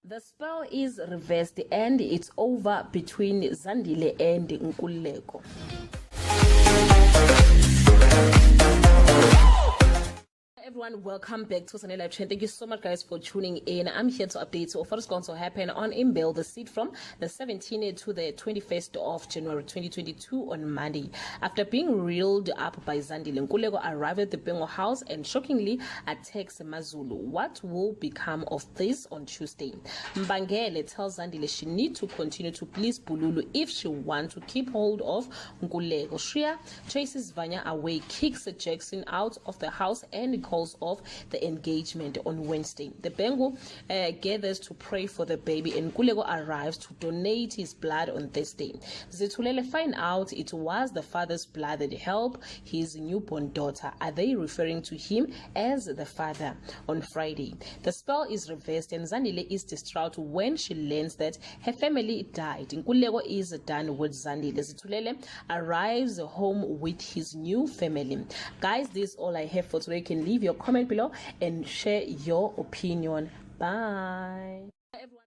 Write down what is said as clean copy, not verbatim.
The spell is reversed and it's over between Zandile and Nkululeko. Everyone, welcome back to Zandile Live Trend. Thank you so much, guys, for tuning in. I'm here to update you of what is going to happen on Imbewu The Seed from the 17th to the 21st of January 2022 on Monday. After being reeled up by Zandile, Nkululeko arrived at the Bengo house and shockingly attacks Mazulu. What will become of this on Tuesday? Mbangele tells Zandile she needs to continue to please Bululu if she wants to keep hold of Nkululeko. Shria chases Vanya away, kicks Jackson out of the house and calls off the engagement on Wednesday. The Bengo gathers to pray for the baby and Nkululeko arrives to donate his blood on Thursday. Zitulele find out it was the father's blood that helped his newborn daughter. Are they referring to him as the father? On Friday, the spell is reversed and Zandile is distraught when she learns that her family died. Nkululeko is done with Zandile. Zitulele arrives home with his new family. Guys, this is all I have for today. You can leave your comment below and share your opinion. Bye.